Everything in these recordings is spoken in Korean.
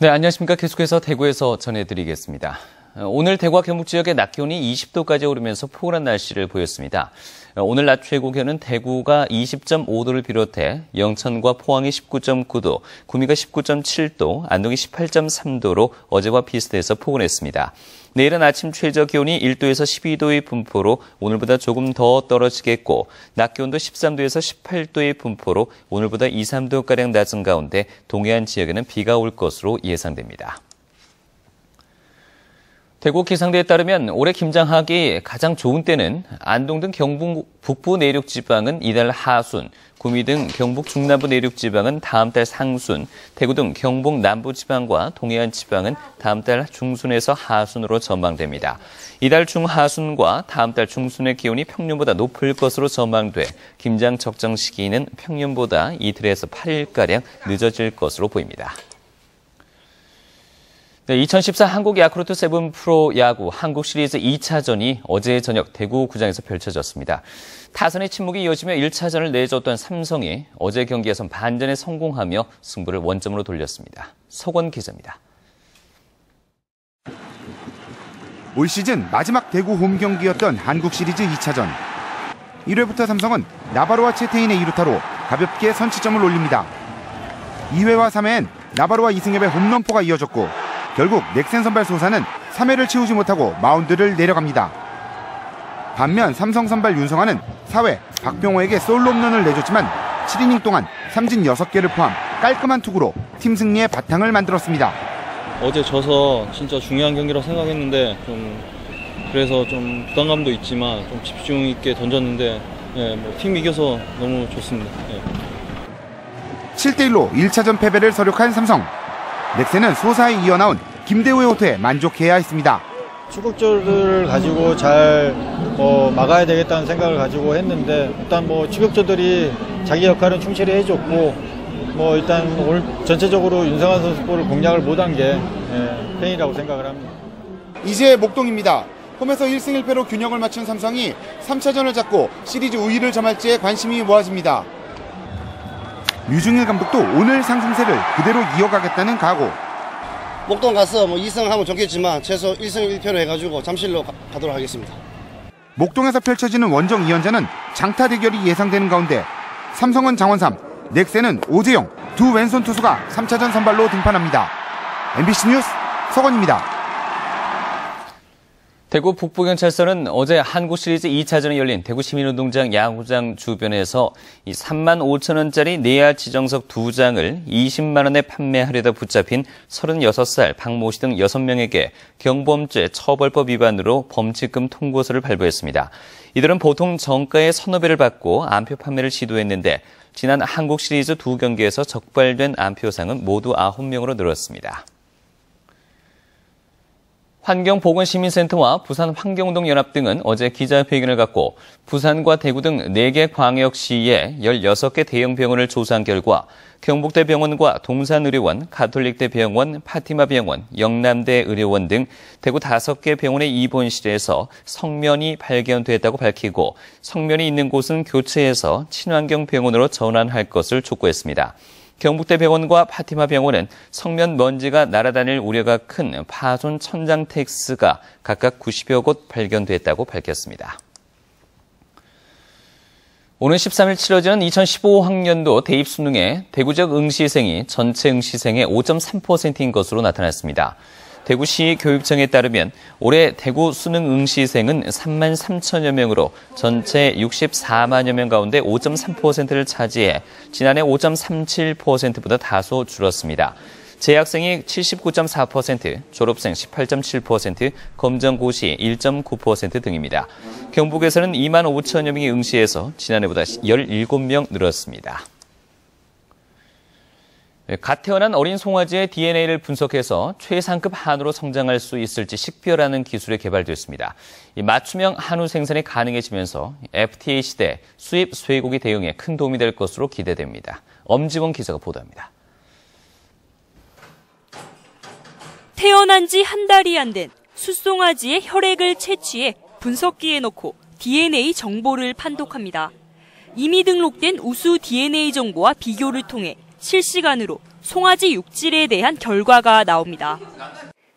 네, 안녕하십니까. 계속해서 대구에서 전해드리겠습니다. 오늘 대구와 경북 지역의 낮 기온이 20도까지 오르면서 포근한 날씨를 보였습니다. 오늘 낮 최고 기온은 대구가 20.5도를 비롯해 영천과 포항이 19.9도, 구미가 19.7도, 안동이 18.3도로 어제와 비슷해서 포근했습니다. 내일은 아침 최저 기온이 1도에서 12도의 분포로 오늘보다 조금 더 떨어지겠고 낮 기온도 13도에서 18도의 분포로 오늘보다 2, 3도가량 낮은 가운데 동해안 지역에는 비가 올 것으로 예상됩니다. 대구 기상대에 따르면 올해 김장하기 가장 좋은 때는 안동 등 경북 북부 내륙 지방은 이달 하순, 구미 등 경북 중남부 내륙 지방은 다음 달 상순, 대구 등 경북 남부 지방과 동해안 지방은 다음 달 중순에서 하순으로 전망됩니다. 이달 중하순과 다음 달 중순의 기온이 평년보다 높을 것으로 전망돼 김장 적정 시기는 평년보다 이틀에서 8일가량 늦어질 것으로 보입니다. 네, 2014 한국 야쿠르트 세븐 프로 야구 한국 시리즈 2차전이 어제 저녁 대구 구장에서 펼쳐졌습니다. 타선의 침묵이 이어지며 1차전을 내줬던 삼성이 어제 경기에선 반전에 성공하며 승부를 원점으로 돌렸습니다. 서건 기자입니다. 올 시즌 마지막 대구 홈 경기였던 한국 시리즈 2차전. 1회부터 삼성은 나바로와 채태인의 2루타로 가볍게 선취점을 올립니다. 2회와 3회엔 나바로와 이승엽의 홈런포가 이어졌고 결국 넥센 선발 소사는 3회를 채우지 못하고 마운드를 내려갑니다. 반면 삼성 선발 윤성환은 4회 박병호에게 솔로 홈런을 내줬지만 7이닝 동안 삼진 6개를 포함 깔끔한 투구로 팀 승리의 바탕을 만들었습니다. 어제 져서 진짜 중요한 경기라고 생각했는데 그래서 좀 부담감도 있지만 좀 집중 있게 던졌는데 팀 이겨서 너무 좋습니다. 7대1로 1차전 패배를 서력한 삼성. 넥센은 소사에 이어나온 김대우의 호투에 만족해야 했습니다. 추격자들을 가지고 잘 막아야 되겠다는 생각을 가지고 했는데 일단 추격자들이 자기 역할은 충실히 해줬고 일단 오늘 전체적으로 윤성환 선수 볼을 공략을 못한 게 팬이라고 생각을 합니다. 이제 목동입니다. 홈에서 1승 1패로 균형을 맞춘 삼성이 3차전을 잡고 시리즈 우위를 점할지에 관심이 모아집니다. 류중일 감독도 오늘 상승세를 그대로 이어가겠다는 각오. 목동 가서 2승 하면 좋겠지만 최소 1승 1패로 해가지고 잠실로 가도록 하겠습니다. 목동에서 펼쳐지는 원정 2연전은 장타 대결이 예상되는 가운데 삼성은 장원삼, 넥센은 오재영 두 왼손 투수가 3차전 선발로 등판합니다. MBC 뉴스 서건입니다. 대구 북부경찰서는 어제 한국 시리즈 2차전이 열린 대구 시민운동장 야구장 주변에서 3만 5천 원짜리 내야 지정석 2장을 20만 원에 판매하려다 붙잡힌 36살 박모 씨 등 6명에게 경범죄 처벌법 위반으로 범칙금 통고서를 발부했습니다. 이들은 보통 정가의 서너 배를 받고 암표 판매를 시도했는데 지난 한국 시리즈 2경기에서 적발된 암표상은 모두 9명으로 늘었습니다. 환경보건시민센터와 부산환경운동연합 등은 어제 기자회견을 갖고 부산과 대구 등 4개 광역시의 16개 대형 병원을 조사한 결과 경북대 병원과 동산의료원, 가톨릭대 병원, 파티마 병원, 영남대 의료원 등 대구 5개 병원의 입원실에서 성면이 발견됐다고 밝히고 성면이 있는 곳은 교체해서 친환경 병원으로 전환할 것을 촉구했습니다. 경북대 병원과 파티마 병원은 성면 먼지가 날아다닐 우려가 큰 파손 천장 텍스가 각각 90여 곳 발견됐다고 밝혔습니다. 오늘 13일 치러지는 2015학년도 대입수능에 대구 지역 응시생이 전체 응시생의 5.3%인 것으로 나타났습니다. 대구시 교육청에 따르면 올해 대구 수능 응시생은 3만 3천여 명으로 전체 64만여 명 가운데 5.3%를 차지해 지난해 5.37%보다 다소 줄었습니다. 재학생이 79.4%, 졸업생 18.7%, 검정고시 1.9% 등입니다. 경북에서는 2만 5천여 명이 응시해서 지난해보다 17명 늘었습니다. 갓 태어난 어린 송아지의 DNA를 분석해서 최상급 한우로 성장할 수 있을지 식별하는 기술이 개발됐습니다. 이 맞춤형 한우 생산이 가능해지면서 FTA 시대 수입 쇠고기 대응에 큰 도움이 될 것으로 기대됩니다. 엄지원 기자가 보도합니다. 태어난 지 한 달이 안 된 숫송아지의 혈액을 채취해 분석기에 넣고 DNA 정보를 판독합니다. 이미 등록된 우수 DNA 정보와 비교를 통해 실시간으로 송아지 육질에 대한 결과가 나옵니다.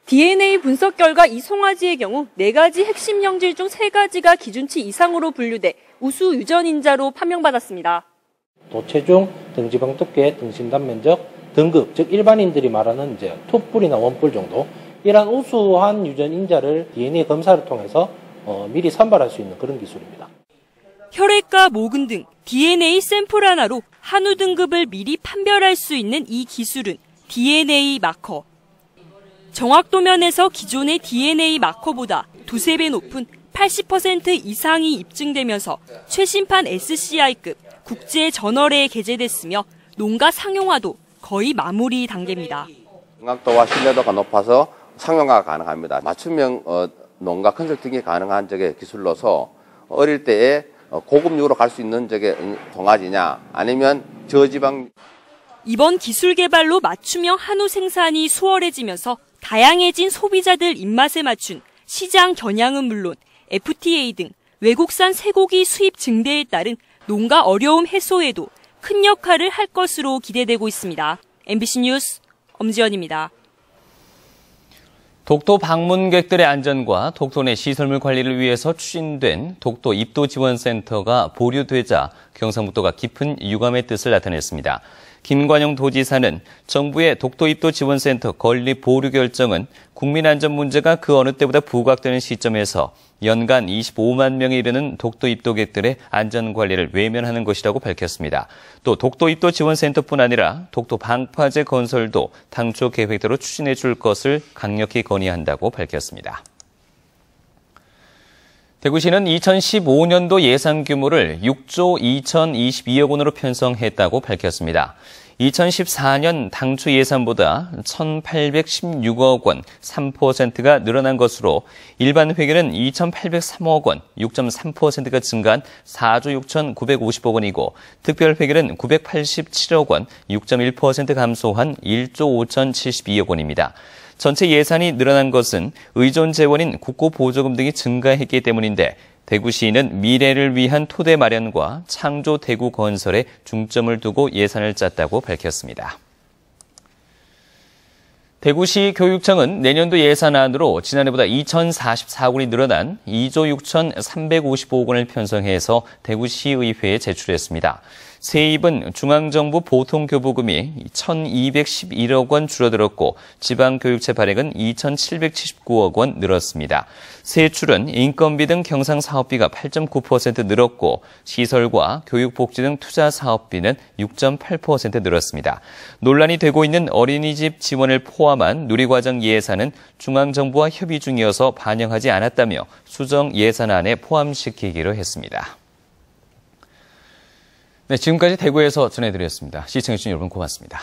DNA 분석 결과 이 송아지의 경우 4가지 핵심 형질 중 3가지가 기준치 이상으로 분류돼 우수 유전인자로 판명받았습니다. 또 체중, 등지방 두께, 등신 단면적, 등급, 즉 일반인들이 말하는 이제 투뿔이나 원뿔 정도 이러한 우수한 유전인자를 DNA 검사를 통해서 미리 선발할 수 있는 그런 기술입니다. 혈액과 모근 등 DNA 샘플 하나로 한우 등급을 미리 판별할 수 있는 이 기술은 DNA 마커. 정확도 면에서 기존의 DNA 마커보다 2~3배 높은 80% 이상이 입증되면서 최신판 SCI급 국제 저널에 게재됐으며 농가 상용화도 거의 마무리 단계입니다. 정확도와 신뢰도가 높아서 상용화가 가능합니다. 맞춤형 농가 컨설팅이 가능한 기술로서 어릴 때에 고급육으로 갈 수 있는 송아지냐 아니면 저지방. 이번 기술 개발로 맞춤형 한우 생산이 수월해지면서 다양해진 소비자들 입맛에 맞춘 시장 겨냥은 물론 FTA 등 외국산 쇠고기 수입 증대에 따른 농가 어려움 해소에도 큰 역할을 할 것으로 기대되고 있습니다. MBC 뉴스 엄지연입니다. 독도 방문객들의 안전과 독도 내 시설물 관리를 위해서 추진된 독도 입도 지원센터가 보류되자 경상북도가 깊은 유감의 뜻을 나타냈습니다. 김관영 도지사는 정부의 독도 입도 지원센터 건립 보류 결정은 국민 안전 문제가 그 어느 때보다 부각되는 시점에서 연간 25만 명에 이르는 독도 입도객들의 안전 관리를 외면하는 것이라고 밝혔습니다. 또 독도 입도 지원센터뿐 아니라 독도 방파제 건설도 당초 계획대로 추진해 줄 것을 강력히 건의한다고 밝혔습니다. 대구시는 2015년도 예산 규모를 6조 2,022억 원으로 편성했다고 밝혔습니다. 2014년 당초 예산보다 1,816억 원, 3%가 늘어난 것으로 일반 회계는 2,803억 원, 6.3%가 증가한 4조 6,950억 원이고 특별 회계는 987억 원, 6.1% 감소한 1조 5,072억 원입니다. 전체 예산이 늘어난 것은 의존 재원인 국고보조금 등이 증가했기 때문인데 대구시는 미래를 위한 토대 마련과 창조 대구 건설에 중점을 두고 예산을 짰다고 밝혔습니다. 대구시 교육청은 내년도 예산안으로 지난해보다 2,044억 원이 늘어난 2조 6,355억 원을 편성해서 대구시의회에 제출했습니다. 세입은 중앙정부 보통교부금이 1,211억 원 줄어들었고 지방교육체 발행은 2,779억 원 늘었습니다. 세출은 인건비 등 경상사업비가 8.9% 늘었고 시설과 교육복지 등 투자사업비는 6.8% 늘었습니다. 논란이 되고 있는 어린이집 지원을 포함한 누리과정 예산은 중앙정부와 협의 중이어서 반영하지 않았다며 수정 예산안에 포함시키기로 했습니다. 네, 지금까지 대구에서 전해드렸습니다. 시청해주신 여러분 고맙습니다.